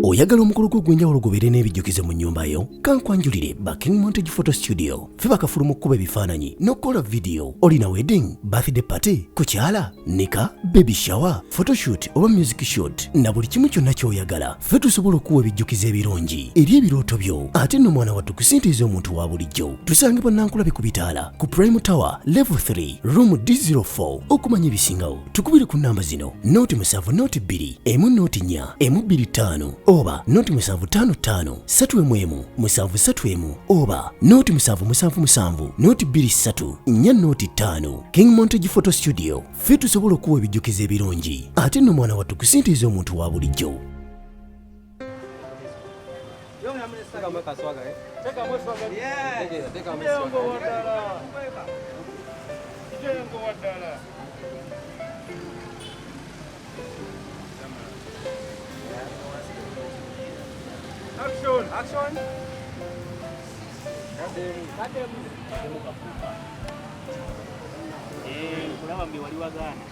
Oyagala omukolo gw'ogwenjawulo gubeere n'ebijjukize mu nnyumba yo? Kankwanjulire ba King Montage Photo Studio. Ffe bakafulu mu kkuba ebifaananyi n'okukola vidiyo. Olina wedding, birthday party, kukyala, nika, baby shower, photoshoot oba music shoot na buli kimu kyonna ky'oyagala. Ffe tusobola okuwa ebijjukize ebirungi eri ebirooto byo. Ate nno mwana wattu kusintiiza omuntu wa bulijjo. Tusange Bannankulabe ku Bitaala ku Prime Tower Level 3 Room D04. Okumanya ebisingawo tukubire ku nnamba zino: noti 7 noti 2 emu noti 4 emu 25 oba noti 755 3 731 oba noti 777 noti 23 4 noti 5. King Montage Photo Studio. Ffe tusobola okuwa ebijjukize ebirungi ate nno mwana wattu kusintiiza omuntu wa bulijjo. Action. Kulaba mbi wali wagaana.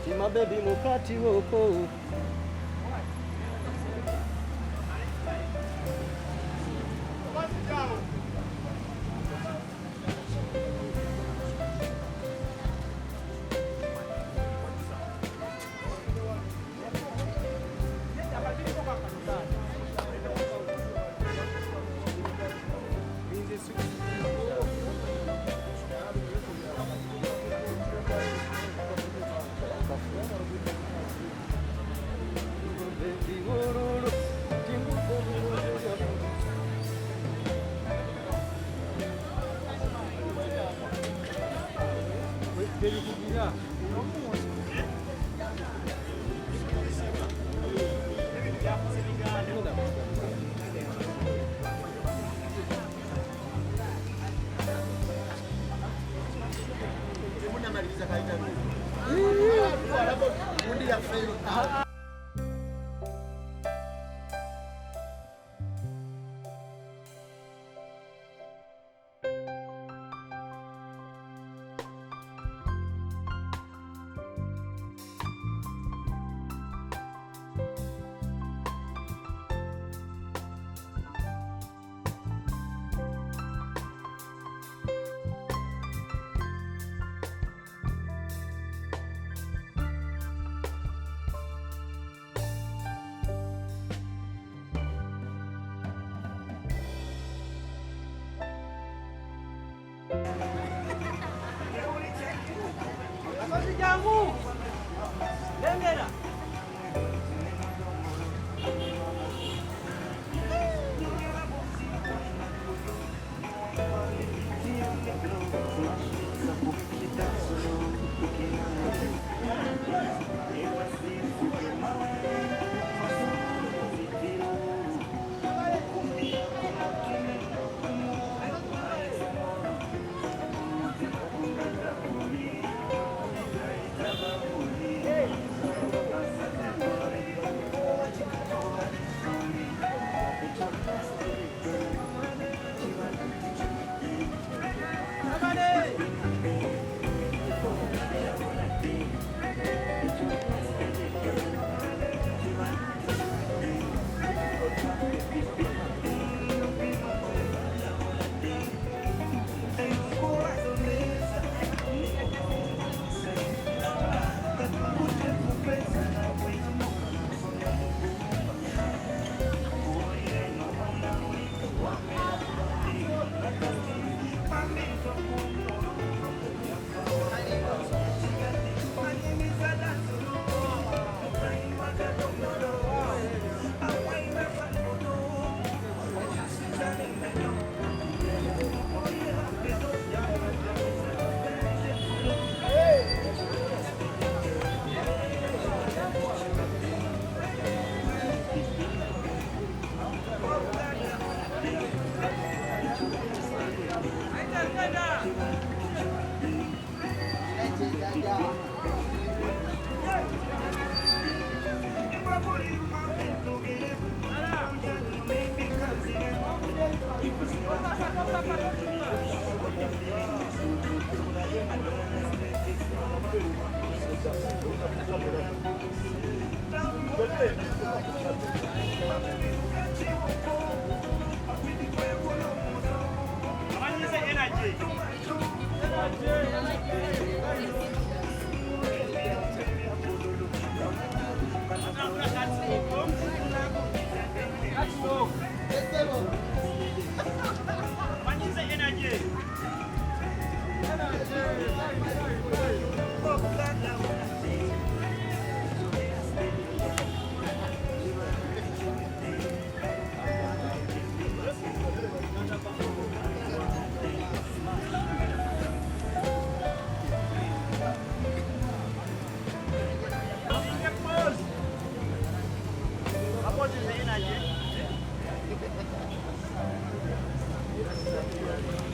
Tima baby mukati woko.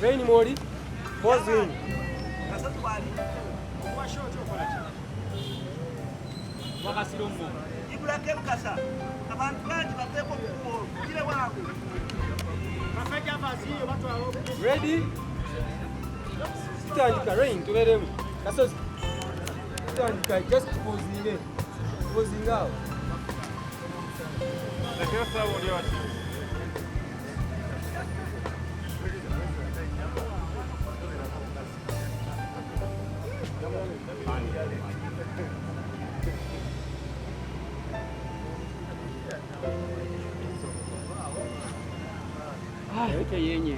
Rain Mori, posing. Ready? Sitandika Rain tuberemu. Kasozi. Sitandika just posing. Posing out. Yote yenye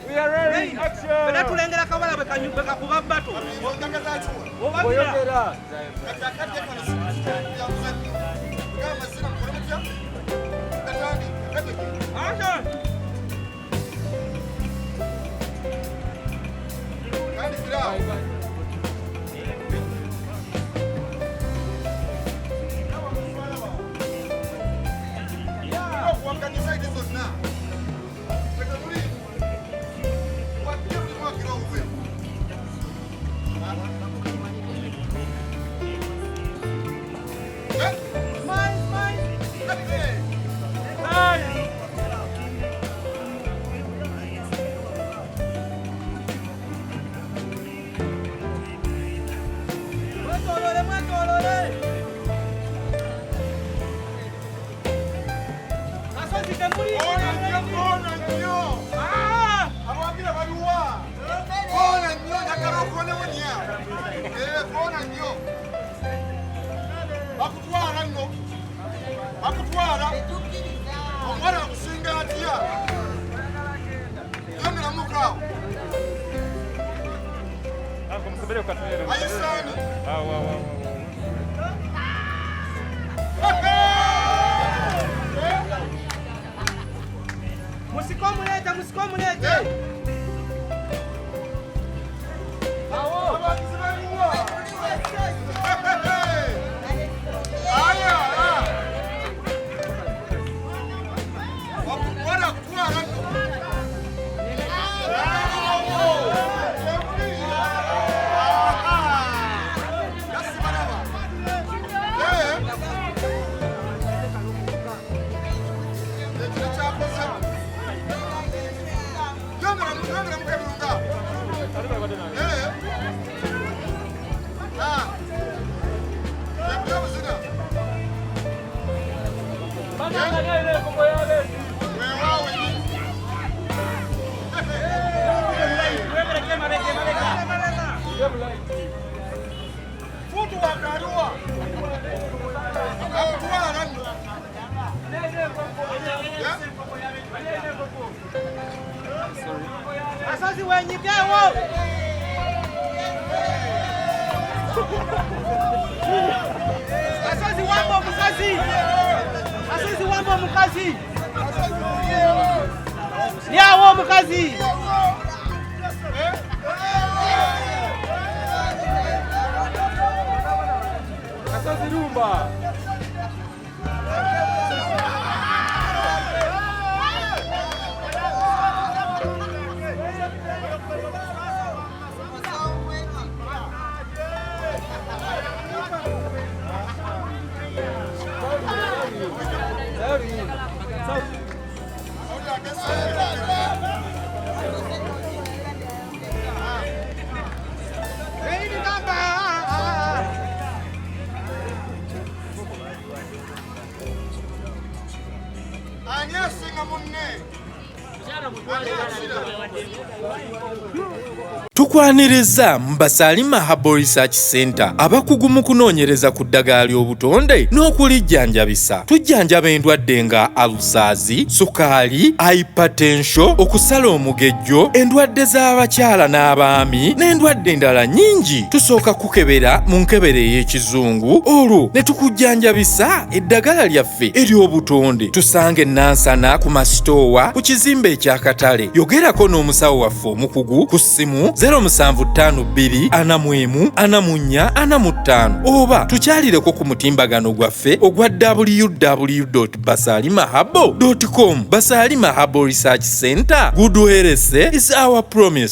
We are ready. Action. Bena tulengera kabala bekanyuka kakuba bato. Boyogera. Action. Musikomulete. Asasi wenye kewo. Asasi wambo mukazi. Asasi wambo mukazi. Yawo mukazi. Zirumba. Tukwaniriza Basalima Herbal Research Center abakugu mu kunoonyereza ku ddagala ly'obutonde n'okulijjanjabisa. Tujjanjaba endwadde nga alusaazi, sukaali, hypertension, okusala omugejjo, endwadde z'abakyala n'abaami n'endwadde endala nnyingi. Tusooka kukebera mu nkebera ey'ekizungu olwo ne tukujjanjabisa eddagala lyaffe ery'obutonde. Tusange Nansana ku masitoowa ku kizimbe eky'akatale. Yogerako n'omusawo waffe omukugu ku ssimu 0752 oba tukyalireko ku mutimbagano gwaffe ogwa www.basalimaherbal.com. Basalima Herbal Research Center, good health is our promise.